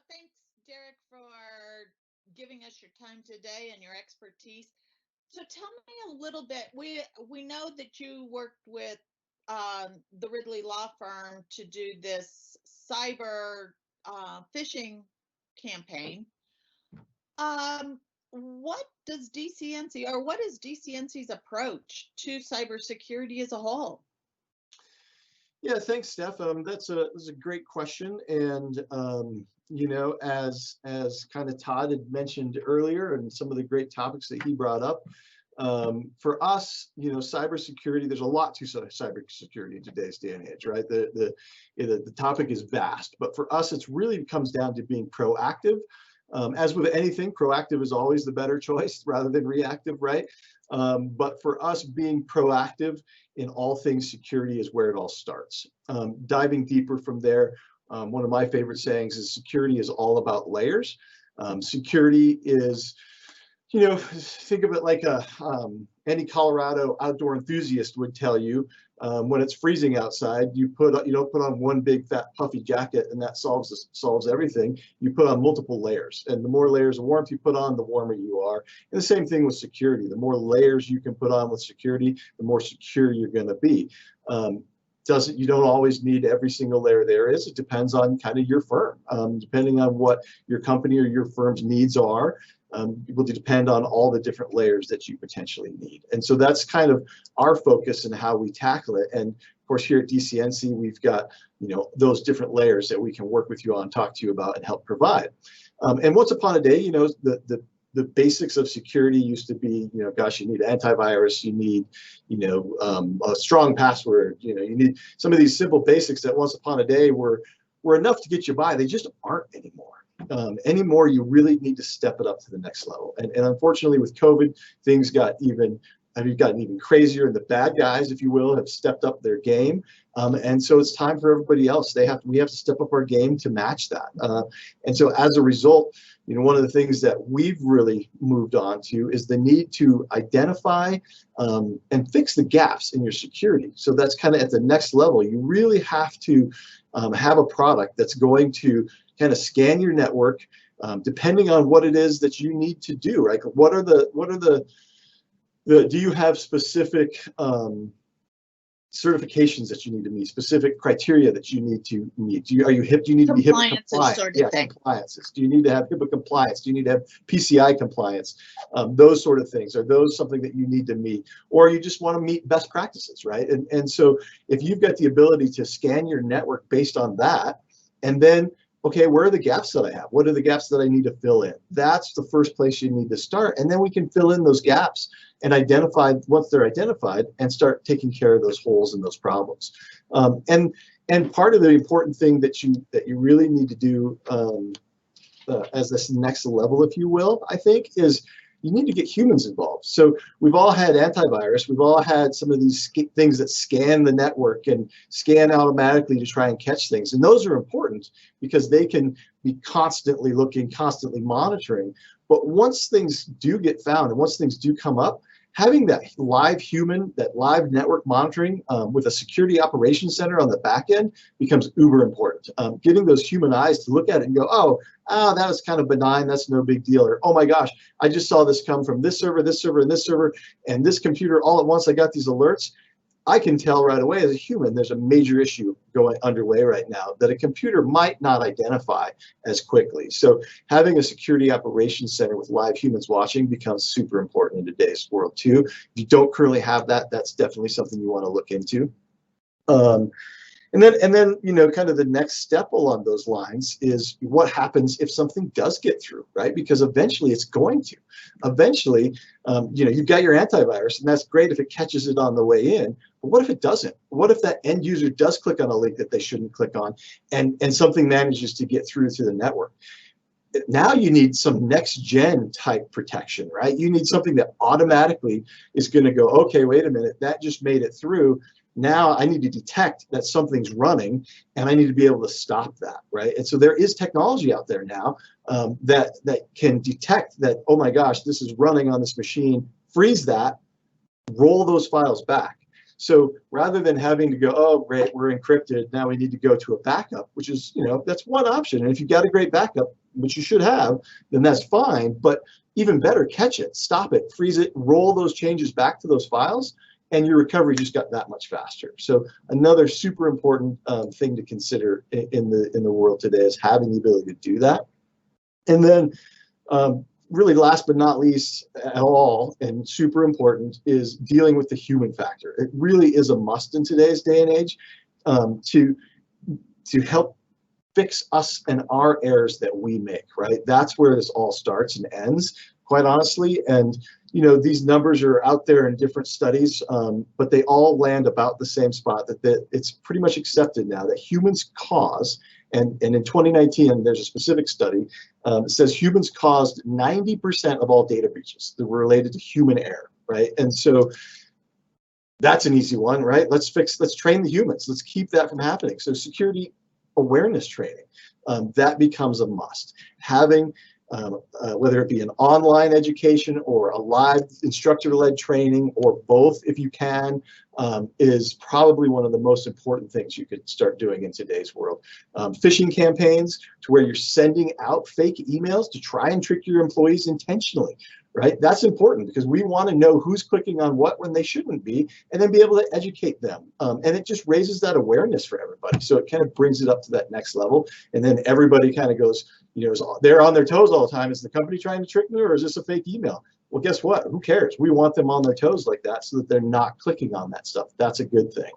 Thanks, Derek, for giving us your time today and your expertise. So tell me a little bit. We know that you worked with the Ridley Law Firm to do this cyber phishing campaign. What does DCNC or what is DCNC's approach to cybersecurity as a whole? Yeah, thanks, Steph. That's a great question, and as kind of Todd had mentioned earlier, and some of the great topics that he brought up, for us, cybersecurity. There's a lot to cybersecurity in today's day and age, right? The topic is vast, but for us, it's really comes down to being proactive. As with anything, proactive is always the better choice rather than reactive, right? But for us, being proactive in all things security is where it all starts. Diving deeper from there, one of my favorite sayings is security is all about layers. Security is, think of it like any Colorado outdoor enthusiast would tell you. When it's freezing outside, you don't put on one big fat puffy jacket and that solves everything. You put on multiple layers, and the more layers of warmth you put on, the warmer you are. And the same thing with security. The more layers you can put on with security, the more secure you're going to be. You don't always need every single layer there is. It depends on kind of your firm, depending on what your company or your firm's needs are. It will depend on all the different layers that you potentially need. And so that's kind of our focus and how we tackle it. And of course, here at DCNC, we've got, those different layers that we can work with you on, talk to you about, and help provide. And once upon a day, the basics of security used to be, gosh, you need antivirus, you need, a strong password, you need some of these simple basics that once upon a day were enough to get you by. They just aren't anymore. Anymore, you really need to step it up to the next level. And unfortunately, with COVID, things have gotten even crazier, and the bad guys, if you will, have stepped up their game. And so it's time for everybody else. We have to step up our game to match that. And so as a result, one of the things that we've really moved on to is the need to identify and fix the gaps in your security. So that's kind of at the next level. You really have to have a product that's going to kind of scan your network, depending on what it is that you need to do. Right? Do you have specific certifications that you need to meet, specific criteria that you need to meet? Do you need to be HIPAA compliant? Sort of thing. Compliances. Do you need to have HIPAA compliance? Do you need to have PCI compliance? Those sort of things. Are those something that you need to meet? Or you just want to meet best practices, right? And so if you've got the ability to scan your network based on that, and then, okay, where are the gaps that I have? What are the gaps that I need to fill in? That's the first place you need to start. And then we can fill in those gaps and once they're identified, and start taking care of those holes and those problems. And part of the important thing that you really need to do as this next level, if you will, I think, is you need to get humans involved. So we've all had antivirus. We've all had some of these things that scan the network and scan automatically to try and catch things. And those are important because they can be constantly looking, constantly monitoring. But once things do get found and once things do come up, having that live network monitoring with a security operations center on the back end becomes uber important. Getting those human eyes to look at it and go, oh, that was kind of benign, that's no big deal. Or, oh my gosh, I just saw this come from this server, and this server, and this computer all at once. I got these alerts. I can tell right away as a human there's a major issue underway right now that a computer might not identify as quickly. So having a security operations center with live humans watching becomes super important in today's world too. If you don't currently have that, that's definitely something you want to look into. And then kind of the next step along those lines is what happens if something does get through, right? Because eventually it's going to. Eventually, you've got your antivirus, and that's great if it catches it on the way in. But what if it doesn't? What if that end user does click on a link that they shouldn't click on, and something manages to get through to the network? Now you need some next gen type protection, right? You need something that automatically is going to go, okay, wait a minute, that just made it through. Now I need to detect that something's running, and I need to be able to stop that, right? And so there is technology out there now that can detect that, oh my gosh, this is running on this machine, freeze that, roll those files back. So rather than having to go, oh, great, we're encrypted, now we need to go to a backup, which is, that's one option. And if you've got a great backup, which you should have, then that's fine. But even better, catch it, stop it, freeze it, roll those changes back to those files, and your recovery just got that much faster. So another super important thing to consider in the world today is having the ability to do that. And then really last but not least at all, and super important, is dealing with the human factor. It really is a must in today's day and age to help fix us and our errors that we make, right? That's where this all starts and ends, quite honestly. And these numbers are out there in different studies, but they all land about the same spot, that it's pretty much accepted now that humans cause, and in 2019, there's a specific study that says humans caused 90% of all data breaches that were related to human error, right? And so that's an easy one, right? Let's train the humans. Let's keep that from happening. So security awareness training, that becomes a must. Having whether it be an online education or a live instructor-led training, or both if you can, is probably one of the most important things you could start doing in today's world. Phishing campaigns, to where you're sending out fake emails to try and trick your employees intentionally, right? That's important, because we want to know who's clicking on what when they shouldn't be, and then be able to educate them. And it just raises that awareness for everybody. So it kind of brings it up to that next level. And then everybody kind of goes, they're on their toes all the time. Is the company trying to trick me, or is this a fake email? Well, guess what? Who cares? We want them on their toes like that, so that they're not clicking on that stuff. That's a good thing.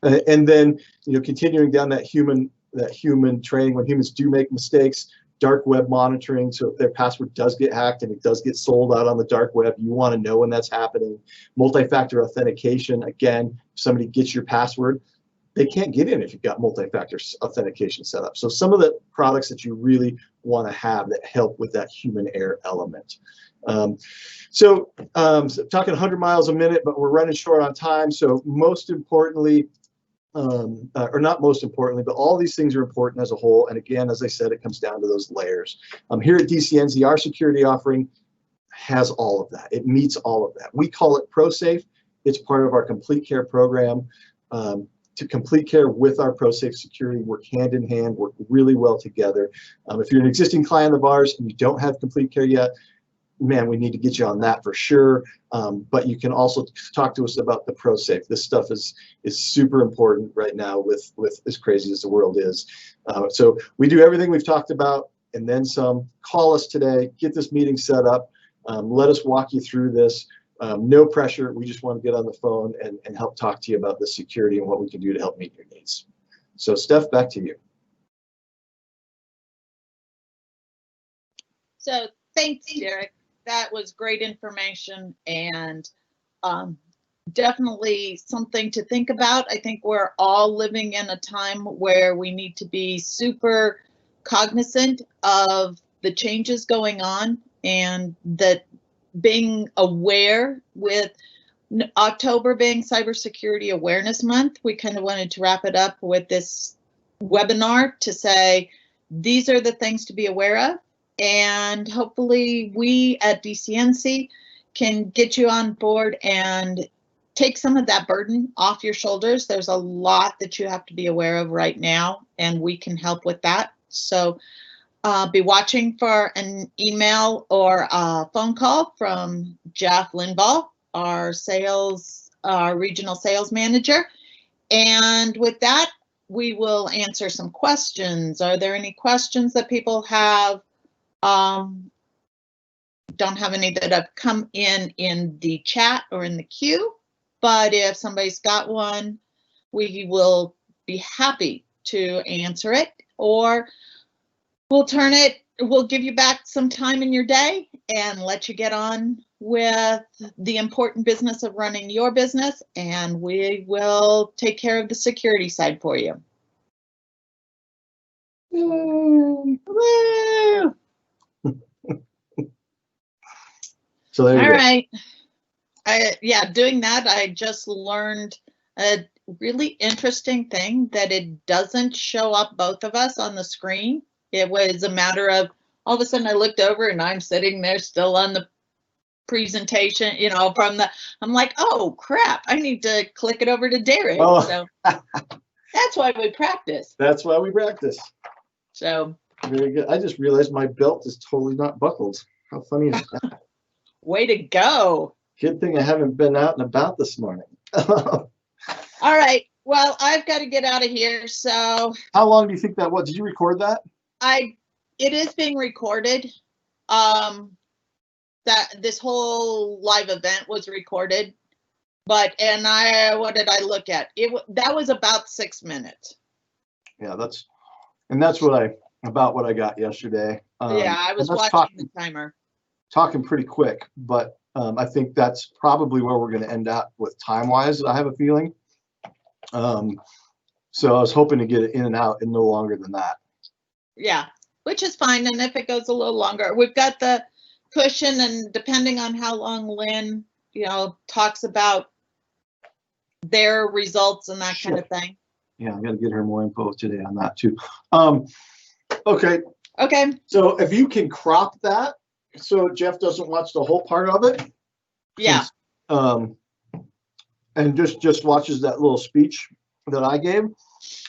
And then, continuing down that human training, when humans do make mistakes, dark web monitoring. So if their password does get hacked and it does get sold out on the dark web, you want to know when that's happening. Multi-factor authentication. Again, if somebody gets your password, they can't get in if you've got multi-factor authentication set up. So some of the products that you really want to have that help with that human error element. So talking 100 miles a minute, but we're running short on time. So most importantly, or not most importantly, but all these things are important as a whole. And again, as I said, it comes down to those layers. Here at DCNZ, our security offering has all of that. It meets all of that. We call it ProSafe. It's part of our Complete Care program. To Complete Care with our ProSafe security work hand in hand, work really well together. If you're an existing client of ours and you don't have Complete Care yet, man, we need to get you on that for sure. But you can also talk to us about the ProSafe. This stuff is super important right now with as crazy as the world is. So we do everything we've talked about and then some. Call us today, get this meeting set up. Let us walk you through this. No pressure. We just want to get on the phone and help talk to you about the security and what we can do to help meet your needs. So Steph, back to you. So thanks, Derek. That was great information, and definitely something to think about. I think we're all living in a time where we need to be super cognizant of the changes going on, and that being aware, with October being Cybersecurity Awareness Month, we kind of wanted to wrap it up with this webinar to say, these are the things to be aware of. And hopefully we at DCNC can get you on board and take some of that burden off your shoulders. There's a lot that you have to be aware of right now, and we can help with that. So be watching for an email or a phone call from Jeff Linvall, our regional sales manager. And with that, we will answer some questions. Are there any questions that people have? Don't have any that have come in the chat or in the queue, but if somebody's got one, we will be happy to answer it, or we'll give you back some time in your day and let you get on with the important business of running your business, and we will take care of the security side for you. Woo! So there you go. All right. Yeah, doing that, I just learned a really interesting thing, that it doesn't show up both of us on the screen. It was a matter of all of a sudden I looked over and I'm sitting there still on the presentation, from I'm like, oh crap, I need to click it over to Derek. Oh. So that's why we practice. That's why we practice. So very good. I just realized my belt is totally not buckled. How funny is that? way to go. Good thing I haven't been out and about this morning. All right. Well, I've got to get out of here. So how long do you think that was? Did you record that? It is being recorded. That this whole live event was recorded, what did I look at? That was about 6 minutes. Yeah, that's what I got yesterday. Yeah, I was watching the timer. Talking pretty quick, but I think that's probably where we're going to end up with time-wise. I have a feeling. So I was hoping to get it in and out in no longer than that. Yeah, which is fine. And if it goes a little longer, we've got the cushion, and depending on how long Lynn, talks about their results and that kind of thing. Yeah, I got to get her more info today on that too. Okay. Okay. So if you can crop that, so Jeff doesn't watch the whole part of it. Yeah. And just watches that little speech that I gave,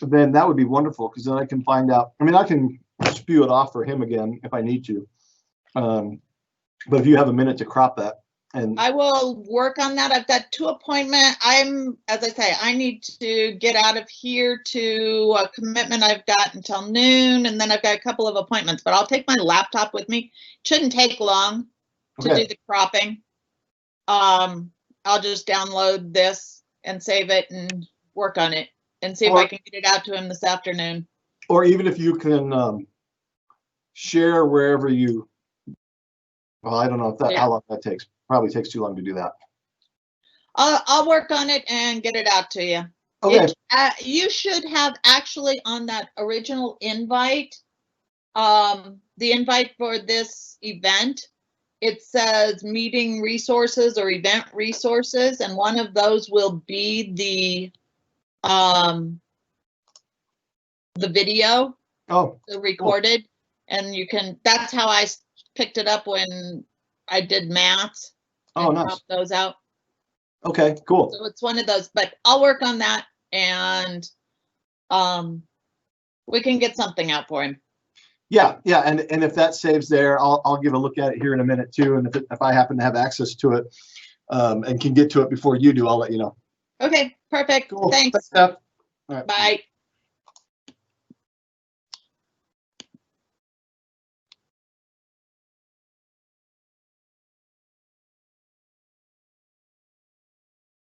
then that would be wonderful, because then I can find out. I mean, I can spew it off for him again if I need to. But if you have a minute to crop that, and I will work on that. I've got 2 appointments. As I say, I need to get out of here to a commitment I've got until noon, and then I've got a couple of appointments, but I'll take my laptop with me. Shouldn't take long to do the cropping. I'll just download this and save it and work on it and see if I can get it out to him this afternoon. Or even if you can share wherever you, well, I don't know if how long that takes. Probably takes too long to do that. I'll work on it and get it out to you. Okay. You should have actually on that original invite, the invite for this event, it says meeting resources or event resources, and one of those will be the video. Oh, the recorded, and that's how I picked it up when I did math. Oh, nice. Crop those out. Okay, cool. So it's one of those, but I'll work on that, and we can get something out for him. Yeah, and if that saves there, I'll give a look at it here in a minute too, and if I happen to have access to it and can get to it before you do, I'll let you know. Okay, perfect. Cool. Thanks. Steph. All right. Bye.